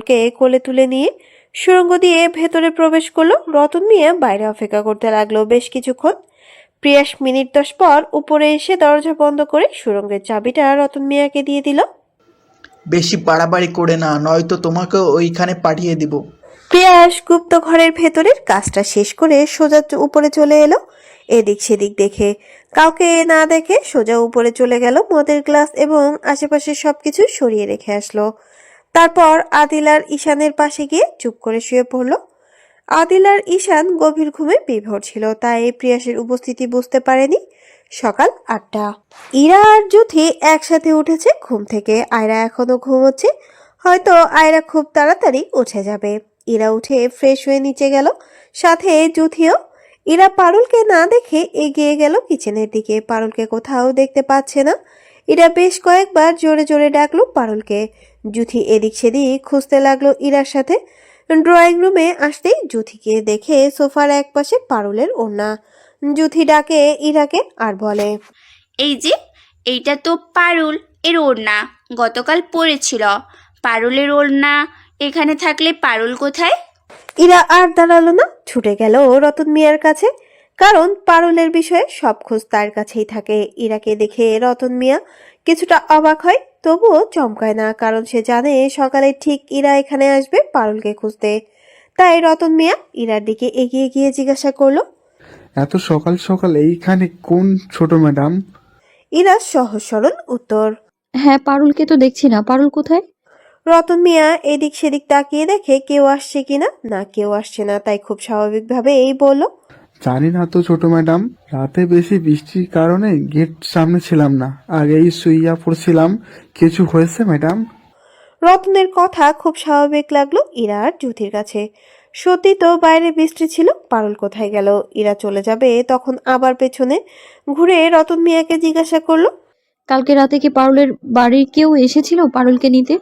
কে কোলে তুলে নিয়ে সুড়ঙ্গ দিয়ে ভেতরে প্রবেশ করলো। রতন মিয়া বাইরে অপেক্ষা করতে লাগলো বেশ কিছুক্ষণ। প্রিয়াস মিনিট 10 পর উপরে এসে দরজা বন্ধ করে সুড়ঙ্গের চাবিটা রতন মিয়াকে দিয়ে দিল। বেশি বাড়াবাড়ি করে না, নয়তো তোমাকে ওইখানে পাঠিয়ে দিব। প্রিয়াস গুপ্ত ঘরের ভেতরের কাজটা শেষ করে সোজা উপরে চলে এলো। এদিক সেদিক দেখে কাউকে না দেখে সোজা উপরে চলে গেল। মদের গ্লাস এবং আশেপাশের সবকিছু সরিয়ে রেখে আসলো। তারপর আদিল আর ঈশানের পাশে গিয়ে চুপ করে শুয়ে পড়লো। আদিল আর ঈশান গভীর ঘুমে বিভোর ছিল, তাই প্রিয়াসের উপস্থিতি বুঝতে পারেনি। সকাল 8টা। ইরা আর জ্যোতি একসাথে উঠেছে ঘুম থেকে। আয়রা এখনো ঘুমোচ্ছে। হয়তো আয়রা খুব তাড়াতাড়ি উঠে যাবে। ইরা উঠে ফ্রেশ হয়ে নিচে গেল, সাথে জ্যোতিও। ইরা পারুলকে না দেখে এগিয়ে গেল কিচেনের দিকে। পারুলকে কোথাও দেখতে পাচ্ছে না। ইরা বেশ কয়েকবার জোরে জোরে ডাকলো পারুলকে। জ্যোতি এদিক সেদিক খুঁজতে লাগলো ইরার সাথে। ড্রয়িং রুমে আসতেই জ্যোতিকে দেখে সোফার একপাশে পারুলের ওড়না। জ্যোতি ডাকে ইরাকে আর বলে, এই যে, এইটা তো পারুল এর ওড়না, গতকাল পরেছিল। পারুলের ওড়না এখানে থাকলে পারুল কোথায়? ইরা আর দাঁড়ালো না, ছুটে গেল রতন মিয়ার কাছে। কারণ পারুলের বিষয়ে সব খোঁজ তার কাছেই থাকে। ইরাকে দেখে রতন মিয়া কিছুটা অবাক হয়, তবুও চমকায় না, কারণ সে জানে সকালে ঠিক ইরা এখানে আসবে পারুলকে খুঁজতে। তাই রতন মিয়া ইরার দিকে এগিয়ে গিয়ে জিজ্ঞাসা করলো, এত সকাল সকাল এইখানে কোন ছোট ম্যাডাম? ইরা সহজ সরল উত্তর। হ্যাঁ, পারুলকে তো দেখছি না। পারুল কোথায়? রতন মিয়া এদিক সেদিক তাকিয়ে দেখে কেউ আসছে কিনা, না কেউ আসছে না, তাই খুব স্বাভাবিকভাবে এই বলল, জানি না তো ছোট ম্যাডাম, রাতে বেশি বৃষ্টির কারণে গেট সামনে ছিলাম না, আগেই শুইয়া পড়ছিলাম। কিছু হয়েছে ম্যাডাম? রতনের কথা খুব স্বাভাবিক লাগলো ইরা আর জ্যোতির কাছে। সত্যি তো বাইরে বৃষ্টি ছিল, পারুল কোথায় গেল? ইরা চলে যাবে তখন আবার পেছনে ঘুরে রতন মিয়াকে জিজ্ঞাসা করলো। কালকে রাতে কি পারুলের বাড়ির কেউ এসেছিল পারুলকে নিতে?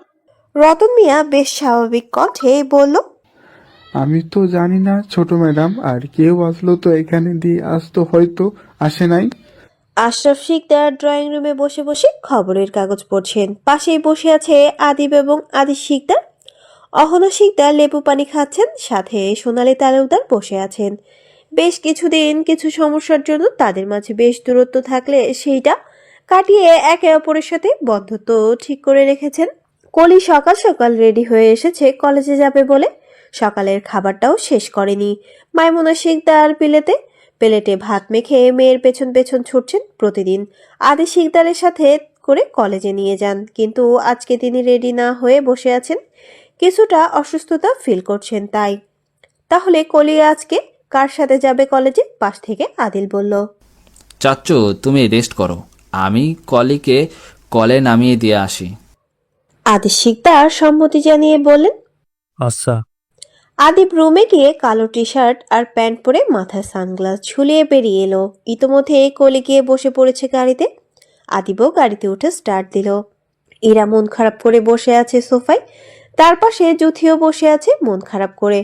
রতন মিয়া বেশ স্বাভাবিক কণ্ঠে বলল, আমি তো জানি না ছোট ম্যাডাম, আর কেউ আসলো তো এখানে দিয়ে আসতো, হয়তো আসে নাই। আশরাফ শিকদার ড্রয়িং রুমে বসে বসে খবরের কাগজ পড়ছেন। পাশেই বসে আছে আদিব এবং আদি শিকদার। অহনা শিকদার লেবু পানি খাচ্ছেন, সাথে সোনালী তালুকদার বসে আছেন। বেশ কিছুদিন কিছু সমস্যার জন্য তাদের মাঝে বেশ দূরত্ব থাকলে সেইটা কাটিয়ে একে অপরের সাথে বন্ধুত্ব ঠিক করে রেখেছেন। কলি সকাল সকাল রেডি হয়ে এসেছে কলেজে যাবে বলে। সকালের খাবারটাও শেষ করেনি। মাইমুনা শিকদার প্লেটে ভাত মেখে মেয়ের পেছন পেছন ছুটছেন প্রতিদিন। আদি শিকদারের সাথে করে কলেজে নিয়ে যান, কিন্তু আজকে তিনি রেডি না হয়ে বসে আছেন। কিছুটা অসুস্থতা ফিল করছেন তাই। তাহলে কলি আজকে কার সাথে যাবে কলেজে? পাশ থেকে আদিল বলল, চাচ্চু তুমি রেস্ট করো, আমি কলিকে কলে নামিয়ে দিয়ে আসি। আদি শিকদার সম্মতি জানিয়ে বললেন। আচ্ছা। আদিব রুমে গিয়ে কালো টি শার্ট আর প্যান্ট পরে মাথায় সানগ্লাস ঝুলিয়ে বেরিয়ে এলো। ইতোমধ্যে কলি গিয়ে বসে পড়েছে গাড়িতে। আদিবও গাড়িতে উঠে স্টার্ট দিল। ইরা মন খারাপ করে বসে আছে সোফায়। তার পাশে জুথিও বসে আছে মন খারাপ করে।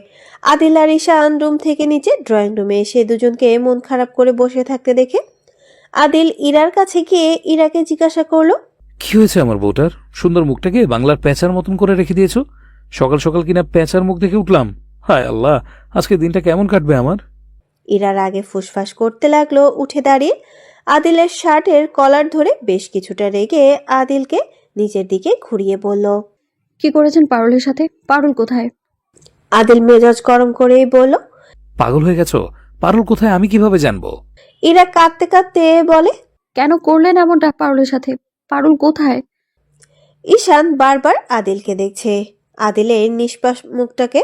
আদিল আর ঈশান রুম থেকে নিচে ড্রয়িং রুমে এসে দুজনকে মন খারাপ করে বসে থাকতে দেখে আদিল ইরার কাছে গিয়ে ইরাকে জিজ্ঞাসা করলো, কি হয়েছে আমার বউটার? সুন্দর মুখটাকে বাংলার প্যাঁচার মতন করে রেখে দিয়েছো। সকাল সকাল কিনা প্যাঁচার মুখ দেখে উঠলাম। হায় আল্লাহ, আজকে দিনটা কেমন কাটবে আমার? ইরার আগে ফুসফাস করতে লাগলো উঠে দাঁড়িয়ে। আদিলের শার্টের কলার ধরে বেশ কিছুটা রেগে আদিলকে নিচের দিকে ঘুরিয়ে বলল, কি করেছেন পারুলের সাথে? পারুল কোথায়? আদিল মেজাজ গরম করেই বলল, পাগল হয়ে গেছো? পারুল কোথায় আমি কিভাবে জানবো? ইরা কাঁদতে কাঁদতে বলে, কেন করলেন এমনটা পারুলের সাথে? পারুল কোথায়? ঈশান বারবার আদিলকে দেখছে। আদিলের নিষ্পাপ মুখটাকে।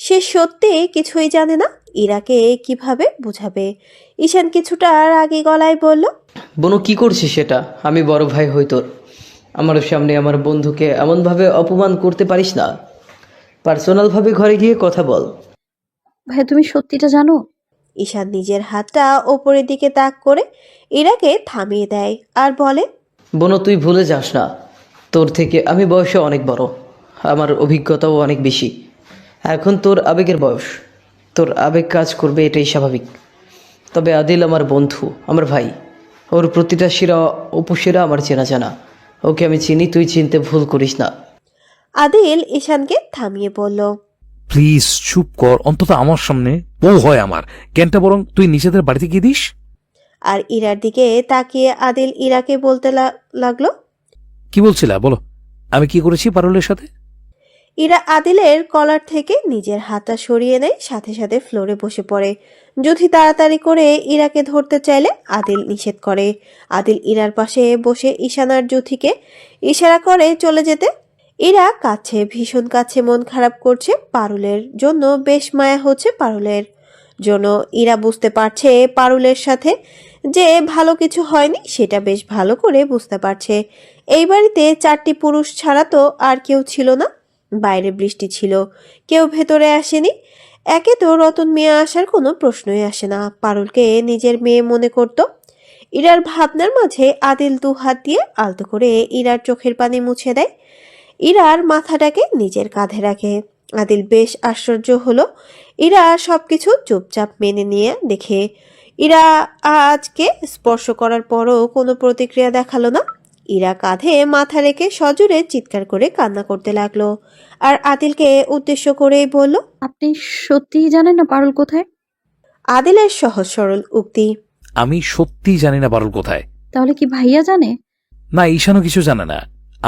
সে সত্যি কিছুই জানে না, ইরাকে কিভাবে বুঝাবে। ঈশান কিছুটা রাগী গলায় বলল, বনু কি করছিস সেটা? আমি বড় ভাই হই তোর, আমার সামনে আমার বন্ধুকে এমনভাবে অপমান করতে পারিস না। পার্সোনালভাবে ঘরে গিয়ে কথা বল। ভাই, তুমি সত্যিটা জানো? ঈশান নিজের হাতটা ওপরের দিকে তাক করে ইরাকে থামিয়ে দেয় আর বলে, বনু তুই ভুলে যাস না, তোর থেকে আমি বয়সে অনেক বড়, আমার অভিজ্ঞতাও অনেক বেশি। এখন তোর আবেগের বয়স, তোর আবেগ কাজ করবে, এটাই স্বাভাবিক। তবে আদিল আমার বন্ধু, আমার ভাই, ওর প্রতিটা শিরা উপশিরা আমার চেনা জানা। ওকে আমি চিনি, তুই চিনতে ভুল করিস না। আদিল ঈশানকে থামিয়ে বলল। প্লিজ চুপ কর, অন্তত আমার সামনে বউ হয় আমার, জ্ঞানটা বরং তুই নিজেদের বাড়িতে গিয়ে দিস। আর ইরার দিকে তাকিয়ে আদিল ইরাকে বলতে লাগলো। কি বলছিলা বলো, আমি কি করেছি পারুলের সাথে? ইরা আদিলের কলার থেকে নিজের হাতটা সরিয়ে নেয়, সাথে সাথে ফ্লোরে বসে পড়ে। যুথি তাড়াতাড়ি করে ইরাকে ধরতে চাইলে আদিল নিষেধ করে। আদিল ইরার পাশে বসে ঈশানার যুথিকে ইশারা করে চলে যেতে। ইরা কাছে, ভীষণ কাছে, মন খারাপ করছে পারুলের জন্য, বেশ মায়া হচ্ছে পারুলের জন্য। ইরা বুঝতে পারছে পারুলের সাথে যে ভালো কিছু হয়নি, সেটা বেশ ভালো করে বুঝতে পারছে। এই বাড়িতে 4টি পুরুষ ছাড়া তো আর কেউ ছিল না। বাইরে বৃষ্টি ছিল, কেউ ভেতরে আসেনি। একে তো রতন মিয়া আসার কোনো প্রশ্নই আসে না। পারুলকে নিজের মেয়ে মনে করত। ইরার ভাবনার মাঝে আদিল 2 হাত দিয়ে আলতো করে ইরার চোখের পানি মুছে দেয়। ইরার মাথাটাকে নিজের কাঁধে রাখে। আদিল বেশ আশ্চর্য হলো ইরা সবকিছু চুপচাপ মেনে নিয়ে দেখে। ইরা আজকে স্পর্শ করার পরও কোনো প্রতিক্রিয়া দেখালো না। ইরা কাঁধে মাথা রেখে সজোরে চিৎকার করে কান্না করতে লাগলো, আর আদিলকে উদ্দেশ্য করেই বলল। আপনি সত্যিই জানেন না পারুল কোথায়? আদিলের সহজ সরল উক্তি। আমি সত্যিই জানি না পারুল কোথায়। তাহলে কি ভাইয়া জানে? না, ঈশানও কিছু জানে না,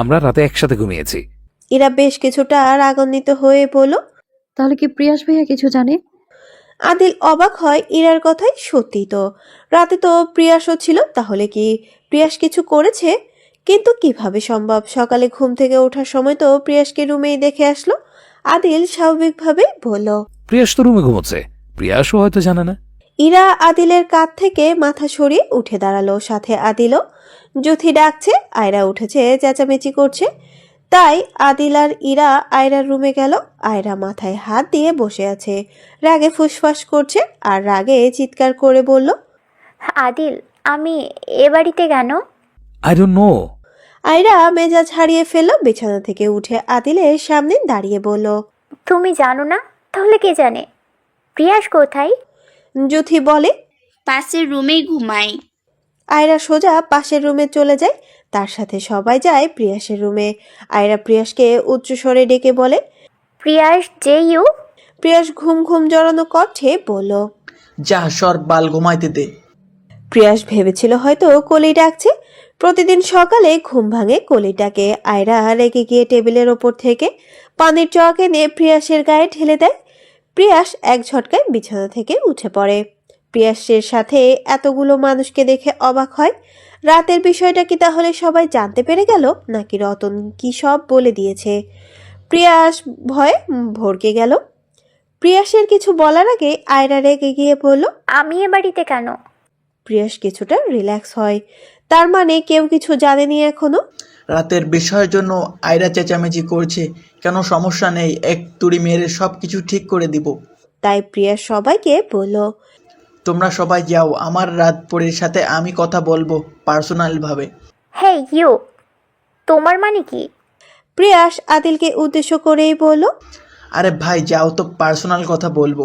আমরা রাতে একসাথে ঘুমিয়েছি। ইরা বেশ কিছুটা রাগান্বিত হয়ে বলল। তাহলে কি প্রিয়াস ভাইয়া কিছু জানে? আদিল অবাক হয় ইরার কথাই, সত্যি তো রাতে তো প্রিয়াসও ছিল, তাহলে কি প্রিয়াস কিছু করেছে? কিন্তু কিভাবে সম্ভব? সকালে ঘুম থেকে ওঠার সময় তো প্রিয়াসকে রুমেই দেখে আসলো। আদিল স্বাভাবিকভাবে বলল। প্রিয়াস তো রুমে ঘুমোচ্ছে, প্রিয়াসও হয়তো জানে না। ইরা আদিলের কাঁধ থেকে মাথা সরিয়ে উঠে দাঁড়ালো, সাথে আদিলও। যুথি ডাকছে, আয়রা উঠেছে, চেঁচামেচি করছে। তাই আদিল আর ইরা আয়রার রুমে গেল। আয়রা মাথায় হাত দিয়ে বসে আছে, রাগে ফুসফাস করছে আর রাগে চিৎকার করে বলল। আদিল, আমি এ বাড়িতে কেন? I don't know. আয়রা মেজাজ হারিয়ে ফেলল, বিছানা থেকে উঠে আদিলের সামনে দাঁড়িয়ে বলল। তুমি জানো না? তাহলে কে জানে? প্রিয়াস কোথায়? যুথি বলে। পাশের রুমেই ঘুমাই। আয়রা সোজা পাশের রুমে চলে যায়, তার সাথে সবাই যায় প্রিয়াসের রুমে। আয়রা প্রিয়াসকে উচ্চস্বরে ডেকে বলে। প্রিয়াস যে ইউ? প্রিয়াস ঘুম ঘুম জড়ানো কণ্ঠে বলল। যা সর, বাল ঘুমাইতে দে। প্রিয়াস ভেবেছিল হয়তো কলি ডাকছে। প্রতিদিন সকালে ঘুম ভাঙে কলিটাকে। আয়রা রেগে গিয়ে টেবিলের ওপর থেকে পানির জগ এনে প্রিয়াসের গায়ে ঢেলে দেয়। প্রিয়াস এক ঝটকায় বিছানা থেকে উঠে পড়ে। প্রিয়াসের সাথে এতগুলো মানুষকে দেখে অবাক হয়। রাতের বিষয়টা কি তাহলে সবাই জানতে পেরে গেল, নাকি রতন কি সব বলে দিয়েছে? প্রিয়াস ভয়ে ভড়কে গেল। প্রিয়াসের কিছু বলার আগে আয়রা রেগে গিয়ে বলল। আমি এ বাড়িতে কেন? প্রিয়াস কিছুটা রিল্যাক্স হয়, তার মানে কেউ কিছু জানেনি এখনো। রাতের বিষয়ের জন্য আয়রা চেঁচামেচি করছে কেন? সমস্যা নেই, এক তুড়ি মেরে সব কিছু ঠিক করে দিব। তাই প্রিয়াস সবাইকে বলল। তোমরা সবাই যাও, আমার রাত পরের সাথে আমি কথা বলবো পার্সোনালভাবে। হে ইউ, তোমার মানে কি? প্রিয়াস আদিলকে উদ্দেশ্য করেই বলল। আরে ভাই যাও তো, পার্সোনাল কথা বলবো।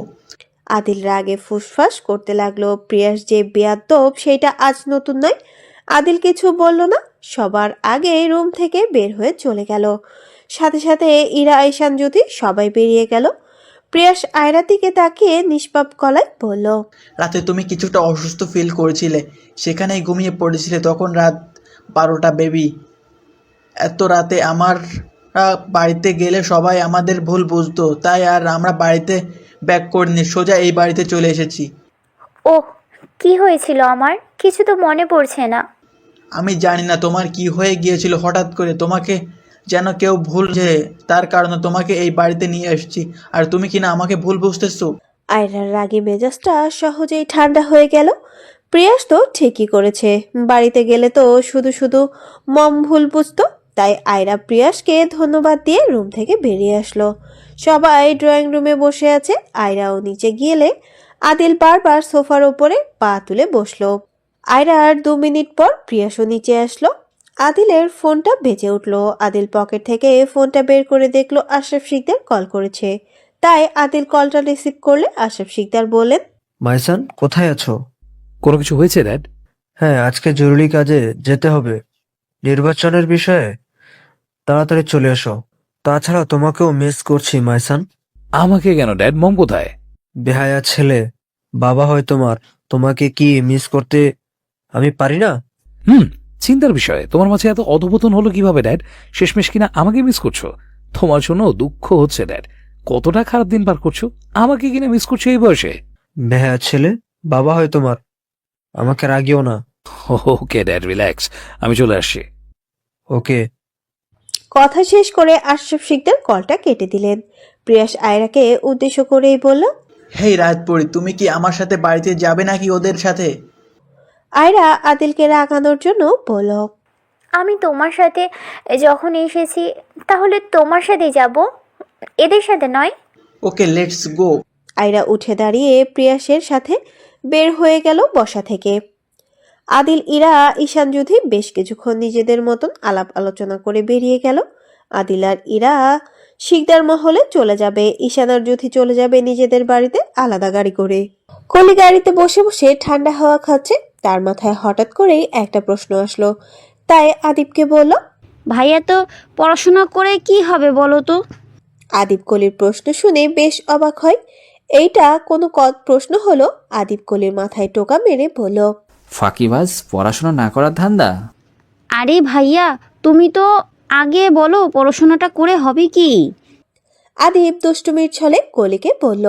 আদিল রাগে ফুসফাস করতে লাগলো। প্রিয়াস যে বেয়াদব সেটা আজ নতুন নয়। আদিল কিছু বলল না, সবার আগে রুম থেকে বের হয়ে চলে গেল। সাথে সাথে ইরা, ঈশান, জ্যোতি সবাই বেরিয়ে গেল। প্রিয়াস আয়রার দিকে তাকিয়ে নিষ্পাপ গলায় বলল। রাতে তুমি কিছুটা অসুস্থ ফিল করেছিলে, সেখানেই ঘুমিয়ে পড়েছিলে। তখন রাত 12টা বেবি। এত রাতে আমার বাড়িতে গেলে সবাই আমাদের ভুল বুঝতো, তাই আর আমরা বাড়িতে ব্যাক করিনি, সোজা এই বাড়িতে চলে এসেছি। ওহ, কি হয়েছিল আমার? কিছু তো মনে পড়ছে না। আমি জানি না তোমার কি হয়ে গিয়েছিল হঠাৎ করে, তোমাকে যেন কেউ ভুল যে, তার কারণে তোমাকে এই বাড়িতে নিয়ে এসেছি, আর তুমি কিনা আমাকে ভুল বুঝতেছো। আয়রার রাগে মেজাজটা সহজেই ঠান্ডা হয়ে গেল। প্রিয়াস তো ঠিকই করেছে, বাড়িতে গেলে তো শুধু শুধু মম ভুল বুঝতো। তাই আয়রা প্রিয়াসকে ধন্যবাদ দিয়ে রুম থেকে বেরিয়ে আসলো। সবাই ড্রয়িং রুমে বসে আছে। আয়রাও নিচে গেলে আদিল বারবার সোফার ওপরে পা তুলে বসলো। আয়রার 2 মিনিট পর প্রিয়াসও নিচে আসলো। আদিলের ফোনটা বেজে উঠলো। আদিল পকেট থেকে ফোনটা বের করে দেখলো আশরাফ শিকদার কল করেছে। তাই আদিল কলটা রিসিভ করলে আশরাফ শিকদার বলেন। মাইসান, কোথায় আছো? কোনো কিছু হয়েছে ড্যাড? হ্যাঁ, আজকে জরুরি কাজে যেতে হবে। নির্বাচনের বিষয়ে তাড়াতাড়ি চলে এসো। তাছাড়া তোমাকেও মিস করছি মাইসান। আমাকে কেন ড্যাড? মম কোথায়? বেহায়া ছেলে, বাবা হয় তোমার, তোমাকে কি মিস করতে আমি পারি না? চিন্তার বিষয়। তোমার মাঝে এত অধপতন হলো কিভাবে ড্যাড? শেষমেশ কিনা আমাকে মিস করছো? তোমার জন্য দুঃখ হচ্ছে ড্যাড। কতটা খারাপ দিন পার করছো, আমাকে কিনা মিস করছো এই বয়সে? বেহায়া ছেলে, বাবা হয় তোমার, আমাকে রাগিও না। ওকে ড্যাড, রিল্যাক্স, আমি চলে আসছি। ওকে। কথা শেষ করে আশরাফ শিকদার কলটা কেটে দিলেন। প্রিয়াস আয়রাকে উদ্দেশ্য করেই বলল, হেই রাজপুরি, তুমি কি আমার সাথে বাড়িতে যাবে নাকি ওদের সাথে? আয়রা আদিলকে রাগানোর জন্য বলল, আমি তোমার সাথে যখন এসেছি তাহলে তোমার সাথে যাব, এদের সাথে নয়। ওকে, লেটস গো। আয়রা উঠে দাঁড়িয়ে প্রিয়াসের সাথে বের হয়ে গেল বসা থেকে। আদিল, ইরা, ঈশান যুথি বেশ কিছুক্ষণ নিজেদের মতন আলাপ আলোচনা করে বেরিয়ে গেল। আদিল আর ইরা শিকদার মহলে চলে যাবে, ঈশান আর যুথি চলে যাবে নিজেদের বাড়িতে আলাদা গাড়ি করে। কলি গাড়িতে বসে বসে ঠান্ডা হাওয়া খাচ্ছে। তার মাথায় হঠাৎ করেই একটা প্রশ্ন আসলো, তাই আদিবকে বলল। ভাইয়া তো পড়াশোনা করে কি হবে বলো তো? আদিব কলির প্রশ্ন শুনে বেশ অবাক হয়। এইটা কোনো প্রশ্ন হলো? আদিব কলির মাথায় টোকা মেরে বলল, ফাঁকিবাজ, পড়াশোনা না করার ধান্দা? আরে ভাইয়া, তুমি তো আগে বলো পড়াশোনাটা করে হবে কি? আদিব দুষ্টুমির ছলে কলিকে বলল,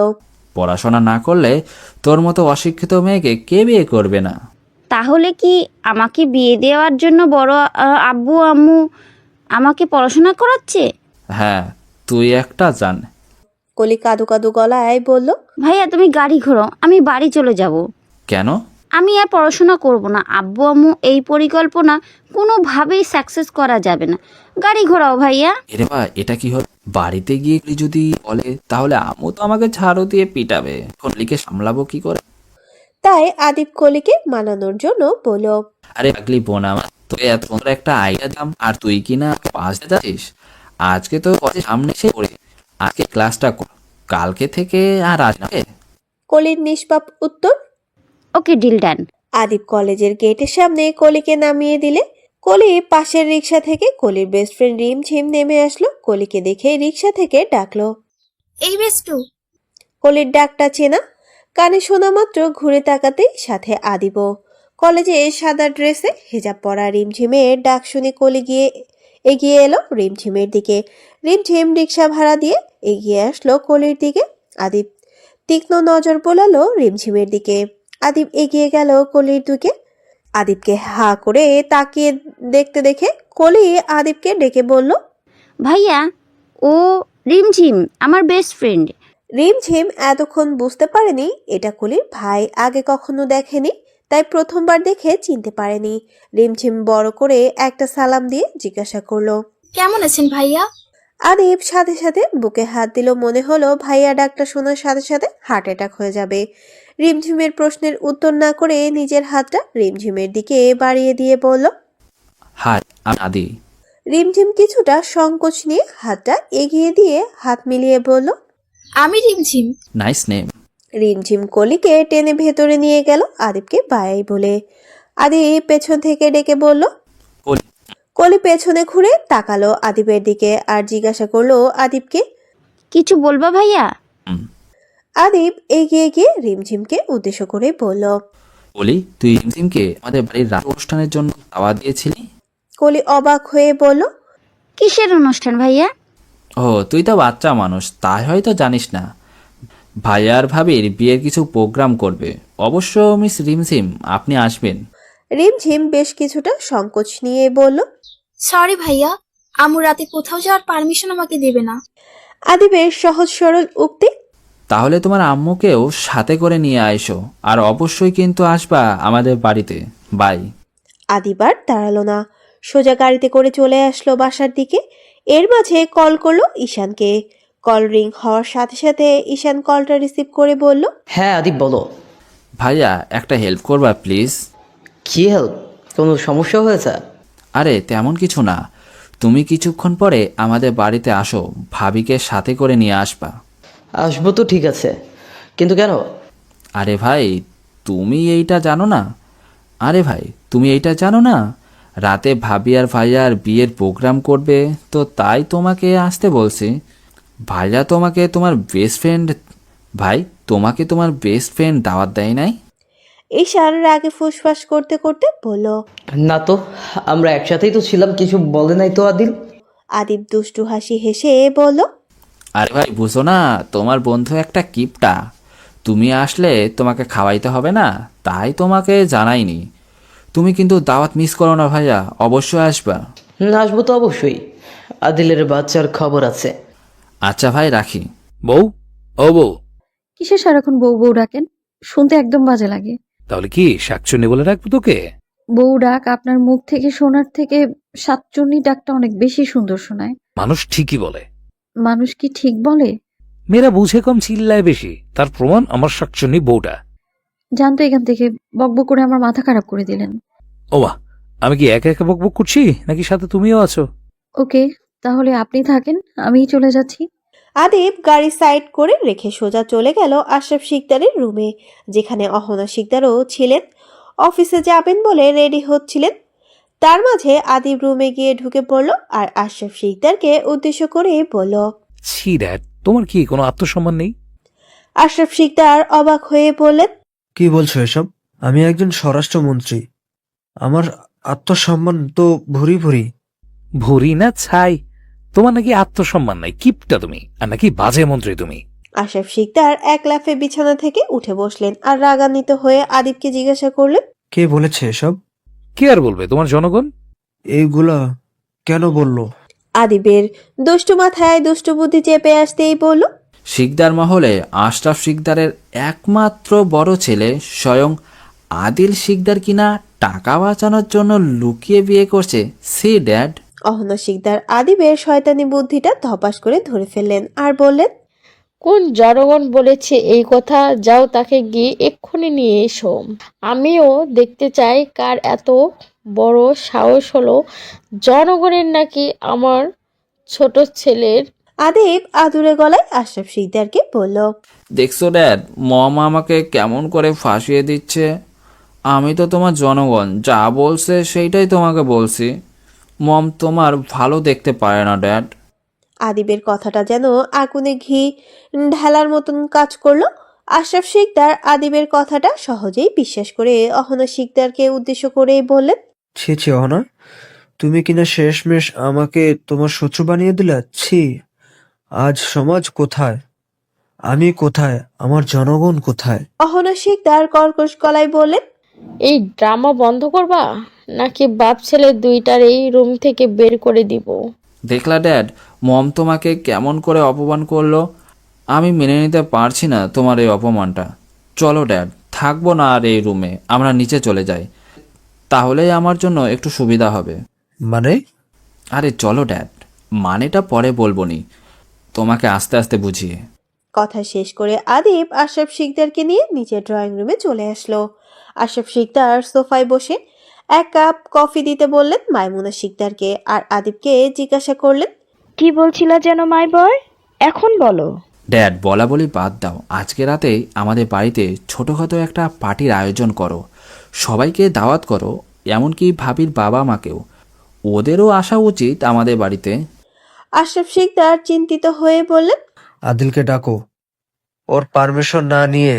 পড়াশোনা না করলে তোর মতো অশিক্ষিত মেয়েকে কে বিয়ে করবে না? তাহলে কি আমাকে বিয়ে দেওয়ার জন্য বড় আব্বু আম্মু আমাকে পড়াশোনা করাচ্ছে? হ্যাঁ, তুই একটা জান। কলি কাদু কাদু গলায় বলল, ভাইয়া তুমি গাড়ি ঘোরো, আমি বাড়ি চলে যাব। কেন? আমি আর পড়াশোনা করব না। আব্বু আম্মু এই পরিকল্পনা কোনোভাবেই সাকসেস করা যাবে না। গাড়ি ঘোরাও ভাইয়া। এরে বা, এটা কি হল? বাড়িতে গিয়ে যদি বলে তাহলে আমু তো আমাকে ঝাড়ু দিয়ে পিটাবে। কলিকে সামলাবো কি করে? তাই আদিব কলিকে মানানোর জন্য বলল, আরে পাগলি বোন আমার, তোকে এত সুন্দর একটা আইডিয়া দিলাম আর তুই কিনা পাস দিয়ে যাচ্ছিস। আজকে তো কলেজের সামনে এসে পড়ে, আজকে ক্লাসটা কর, কালকে থেকে আর আজ না। কলির নিষ্পাপ উত্তর। ওকে, ডিল ডান। আদিব কলেজের গেটের সামনে কলিকে নামিয়ে দিলে কলি পাশের রিক্সা থেকে কলির বেস্ট ফ্রেন্ড রিমঝিম নেমে আসলো। কলিকে দেখে রিক্সা থেকে ডাকলো, এই বেষ্টু। কলির ডাকটা চেনা, কানে শোনা মাত্র ঘুরে তাকাতেই সাথে আদিব। কলেজে সাদা ড্রেসে হিজাব পরা রিমঝিমের ডাক শুনে কলি এগিয়ে এলো রিমঝিমের দিকে। রিমঝিম রিক্সা ভাড়া দিয়ে এগিয়ে আসলো কলির দিকে। আদিব তীক্ষ্ণ নজর বোলালো রিমঝিমের দিকে। আদিব এগিয়ে গেল কলির দিকে। আদিবকে হা করে তাকিয়ে দেখতে দেখে কলি আদিবকে ডেকে বলল, ভাইয়া, ও রিমঝিম, আমার বেস্ট ফ্রেন্ড। রিমঝিম এতক্ষণ বুঝতে পারেনি এটা কলির ভাই, আগে কখনো দেখেনি, তাই প্রথমবার দেখে চিনতে পারেনি। রিমঝিম বড় করে একটা সালাম দিয়ে জিজ্ঞাসা করলো, কেমন আছেন ভাইয়া? আদিব সাথে সাথে বুকে হাত দিল। মনে হলো ভাইয়া ডাকটা শোনার সাথে সাথে হার্ট অ্যাটাক হয়ে যাবে। রিমঝিমের প্রশ্নের উত্তর না করে নিজের হাতটা রিমঝিমের দিকে বাড়িয়ে দিয়ে বলল, হাই, আমি আদি। রিমঝিম কিছুটা সংকোচ নিয়ে হাতটা এগিয়ে দিয়ে হাত মিলিয়ে বলল, আমি রিমঝিম। Nice name. রিমঝিম কলিকে টেনে ভেতরে নিয়ে গেল আদিবকে বাই বলে। আদিব পেছন থেকে ডেকে বলল, কলি। কলি পেছনে ঘুরে তাকালো আদিবের দিকে আর জিজ্ঞাসা করলো আদিবকে, কিছু বলবা ভাইয়া? আদিব এগিয়ে গিয়ে রিমঝিমকে উদ্দেশ্য করে বলল, বলি, তুই রিমঝিমকে আমাদের বাড়ির রাত অনুষ্ঠানের জন্য দাওয়াত দিয়েছিলি? কলি অবাক হয়ে বলল, কিসের অনুষ্ঠান ভাইয়া? ও, তুই তো বাচ্চা মানুষ, তাই হয়তো জানিস না। ভাইয়ার ভাবির বিয়ের কিছু প্রোগ্রাম করবে, অবশ্য মিস রিমঝিম আপনি আসবেন। রিমঝিম বেশ কিছুটা সংকোচ নিয়ে বলল, সরি ভাইয়া, আমু রাতে কোথাও যাওয়ার পারমিশন আমাকে দেবে না। আদিবের সহজ সরল উক্তি। তাহলে তোমার আম্মুকেও সাথে করে নিয়ে আইসো, আর অবশ্যই কিন্তু আসবা আমাদের বাড়িতে। বাই। আদিব আর দাঁড়ালো না, সোজা গাড়িতে করে চলে আসলো বাসার দিকে। এর মাঝে কল করলো ঈশানকে। কল রিং হওয়ার সাথে সাথে ঈশান কলটা রিসিভ করে বলল, হ্যাঁ আদিব বলো। ভাইয়া, একটা হেল্প করবা প্লিজ? কি হেল্প? কোনো সমস্যা হয়েছে? আরে তেমন কিছু না, তুমি কিছুক্ষণ পরে আমাদের বাড়িতে আসো, ভাবিকে সাথে করে নিয়ে আসবা। আসবো তো, ঠিক আছে, কিন্তু কেন? আরে ভাই, তুমি এইটা জানো না? রাতে ভাবি আর ভাইয়ার বিয়ের প্রোগ্রাম করবে, তো তাই তোমাকে আসতে বলছি। ভাইয়া তোমাকে তোমার বেস্ট ফ্রেন্ড ভাই তোমাকে তোমার বেস্ট ফ্রেন্ড দাওয়াত দেয় নাই? ঈশান রাগে ফুসফাস করতে করতে বলল। না তো, আমরা একসাথেই তো ছিলাম, কিছু বলে নাই তো আদিল। আদিব দুষ্টু হাসি হেসে বলল। আরে ভাই বুঝো না, তোমার বন্ধু একটা কিপটা। তুমি আসলে তোমাকে খাওয়াইতে হবে না, তাই তোমাকে জানাইনি। তুমি কিন্তু দাওয়াত মিস করো না ভাইয়া, অবশ্যই আসবা। আসবো তো অবশ্যই, আদিলের বাচ্চার খবর আছে। আচ্ছা ভাই রাখি। বউ, ও বউ, কিসের সারাক্ষণ বউ বউ ডাকেন? শুনতে একদম বাজে লাগে। তাহলে কি শাকচুন্নি বলে রাখবো তোকে? বউ ডাক আপনার মুখ থেকে শোনার থেকে সাতচন্নি ডাকটা অনেক বেশি সুন্দর শোনায়। মানুষ ঠিকই বলে। মানুষ কি ঠিক বলে? মেয়েরা বুঝে কম, চিল্লায় বেশি, তার প্রমাণ আমার শাকচুন্নি বউটা। জানতো এখান থেকে বকবক করে আমার মাথা খারাপ করে দিলেন। ও মা, আমি কি একা একা বকবক করছি নাকি সাথে তুমিও আছো? ওকে, তাহলে আপনি থাকেন, আমিই চলে যাচ্ছি। আদিব গাড়ি সাইড করে রেখে সোজা চলে গেল আশরাফ শিকদারের রুমে, যেখানে অহনা শিকদারও ছিলেন। অফিসে যাবেন বলে রেডি হচ্ছিলেন। তার মাঝে আদিব রুমে গিয়ে ঢুকে পড়ল আর আশরাফ শিকদারকে উদ্দেশ্য করে বলল। ছি ড্যাড, তোমার কি কোনো আত্মসম্মান নেই? আশরাফ শিকদার অবাক হয়ে বললেন। কি বলছো এসব? আমি একজন স্বরাষ্ট্রমন্ত্রী, আমার আত্মসম্মান তো ভুরি ভুরি। ভুরি না ছাই, তোমার নাকি আত্মসম্মান নাই, কিপটা তুমি, আর নাকি বাজে মন্ত্রী তুমি। আশরাফ শিকদার এক লাফে বিছানা থেকে উঠে বসলেন আর রাগান্বিত হয়ে আদিবকে জিজ্ঞাসা করলেন। কে বলেছে এসব? কে আর বলবে, তোমার জনগণ। এইগুলা কেন বললো? আদিবের দুষ্টু মাথায় দুষ্টু বুদ্ধি চেপে আসতেই বলল। শিকদার মহলে আশরাফ শিকদারের একমাত্র বড় ছেলে স্বয়ং আদিল শিকদার কিনা টাকা বাঁচানোর জন্য লুকিয়ে বিয়ে করছে। See dad. অহনা শিকদার আদিবের শয়তানি বুদ্ধিটা ধপাস করে ধরে ফেললেন আর বললেন। কোন জনগণ বলেছে এই কথা? যাও তাকে গিয়ে এক্ষুনি নিয়ে এসো। আমিও দেখতে চাই কার এত বড় সাহস হলো জনগণের নাকি আমার ছোট ছেলের। আদিব আদুরে গলায় আশরাফ শিকদারকে বলল। দেখছো ড্যাড, মম আমাকে কেমন করে ফাঁসিয়ে দিচ্ছে। আমি তো তোমার জনগণ, যা বলছে সেইটাই তোমাকে বলছি। মম তোমার ভালো দেখতে পারে না ড্যাড। আদিবের কথাটা যেন আগুনে ঘি ঢালার মতন কাজ করলো। আশরাফ শিকদার আদিবের কথাটা সহজেই বিশ্বাস করে অহনা শিকদারকে উদ্দেশ্য করে বললেন। ছি ছি অহনা, তুমি কিনা শেষমেশ আমাকে তোমার শত্রু বানিয়ে দিলে। ছি, আজ সমাজ কোথায়, আমি কোথায়, আমার জনগণ কোথায়? অহনা শিকদার কর্কশ গলায় বললেন। এই ড্রামা বন্ধ করবা নাকি বাপ ছেলে দুইটার এই রুম থেকে বের করে দিব? দেখলা ড্যাড, মম তোমাকে কেমন করে অপমান করলো। আমি মেনে নিতে পারছি না তোমার এই অপমানটা। চলো ড্যাড, থাকবো না আর এই রুমে, আমরা নিচে চলে যাই, তাহলেই আমার জন্য একটু সুবিধা হবে। মানে? আরে চলো ড্যাড, মানেটা পরে বলবো নি, তোমাকে আস্তে আস্তে বুঝিয়ে। কথা শেষ করে আদিব আশরাফ শিকদারকে নিয়ে নিচে ড্রয়িং রুমে চলে আসলো। আশরাফ শিকদার সোফায় বসে এক কাপ কফি দিতে বললেন মাইমুনা শিকদারকে আর আদিবকে জিজ্ঞাসা করলেন। কি বলছিলা যেন মাই বয়, এখন বলো। ড্যাড বলা বলি বাদ দাও, আজকে রাতেই আমাদের বাড়িতে ছোটোখাটো একটা পার্টির আয়োজন করো, সবাইকে দাওয়াত করো, এমনকি ভাবির বাবা মাকেও, ওদেরও আসা উচিত আমাদের বাড়িতে। আশরাফ শিকদার চিন্তিত হয়ে বললেন। আদিলকে ডাকো, ওর পারমিশন না নিয়ে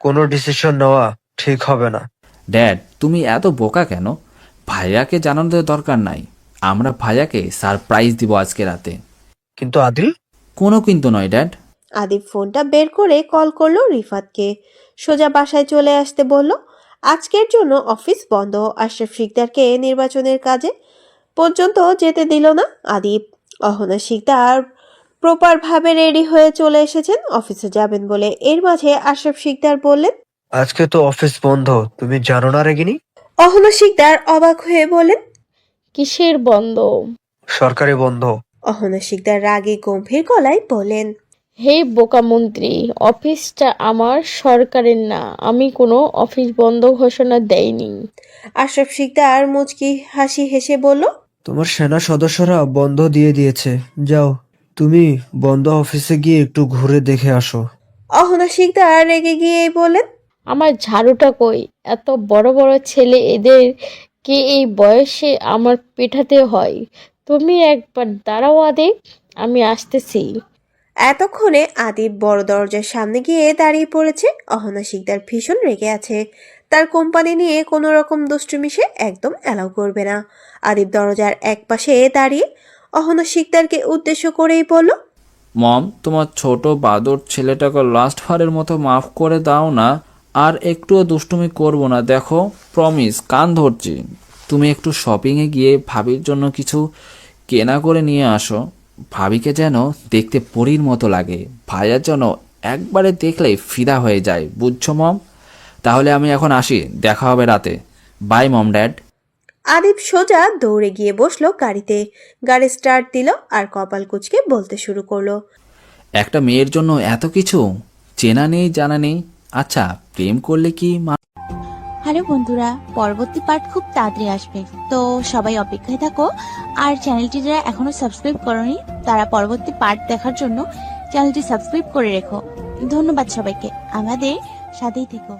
কোনো ডিসিশন নেওয়া ঠিক হবে না। ড্যাড তুমি এত বোকা কেন? ভাইয়াকে জানানোর দরকার নাই, আমরা ভাইয়াকে সারপ্রাইজ দিব আজকে রাতে। কিন্তু আদিল? কোনো কিন্তু নয় ড্যাড। আদিব ফোনটা বের করে কল করলো রিফাতকে। সোজা বাসায় চলে আসতে বলল। আজকের জন্য অফিস বন্ধ। আশরাফ শিকদারকে নির্বাচনের কাজে পর্যন্ত যেতে দিল না আদিব। অহনা শিকদার প্রপার ভাবে রেডি হয়ে চলে এসেছেন অফিসে যাবেন বলে। এর মাঝে আশরাফ শিকদার বললেন। আজকে তো অফিস বন্ধ, তুমি জানো না রেগিনি? অহনা শিকদার অবাক হয়ে বলেন। কিসের বন্ধ? সরকারি বন্ধ। অহনা শিকদার রাগে গম্ভীর গলায় বলেন। হে বোকা মন্ত্রী, অফিসটা আমার, সরকারের না। আমি কোনো অফিস বন্ধ ঘোষণা দেইনি। আশরাফ শিকদার মুচকি হাসি হেসে বলল। তোমার সেনা সদস্যরা বন্ধ দিয়ে দিয়েছে, যাও তুমি বন্ধ অফিসে গিয়ে একটু ঘুরে দেখে আসো। অহনা শিকদার রেগে গিয়ে বলেন। আমার ঝাড়ুটা কই? এত বড় বড় ছেলে, এদের কে এই বয়সে আমার পেটাতে হয়। তুমি একবার দাঁড়াও আদিব, আমি আসতেছি। এতক্ষণে আদিব বড় দরজার সামনে গিয়ে দাঁড়িয়ে পড়েছে। অহনা শিকদার ভীষণ রেগে আছে। তার কোম্পানি নিয়ে কোনো রকম দুষ্টুমি সে একদম অ্যালাউ করবে না। আদিব দরজার এক পাশে দাঁড়িয়ে অহনা শিকদারকে উদ্দেশ্য করেই বলল, মম, তোমার ছোট বাদর ছেলেটাকে লাস্ট বারের মতো মাফ করে দাও না। আর একটুও দুষ্টুমি করবো না, দেখো প্রমিস, কান ধরছি। তুমি একটু শপিংয়ে গিয়ে ভাবির জন্য কিছু কেনা করে নিয়ে আসো। ভাবিকে যেন দেখতে পরীর মতো লাগে, ভাইয়ার যেন একবারে দেখলেই ফিদা হয়ে যায়, বুঝছো মম? তাহলে আমি এখন আসি, দেখা হবে রাতে। By mom dad. আদিব সোজা দৌড়ে গিয়ে বসলো গাড়িতে। গাড়ি স্টার্ট দিল আর কপাল কুঁচকে বলতে শুরু করলো, একটা মেয়ের জন্য এত কিছু, চেনা নেই জানা নেই। আচ্ছা, প্রেম করলে কি হ্যালো বন্ধুরা, পরবর্তী পার্ট খুব তাড়াতাড়ি আসবে, তো সবাই অপেক্ষায় থাকো। আর চ্যানেলটি যারা এখনো সাবস্ক্রাইব করোনি তারা পরবর্তী পার্ট দেখার জন্য চ্যানেলটি সাবস্ক্রাইব করে রেখো। ধন্যবাদ সবাইকে, আমাদের সাথেই থেকো।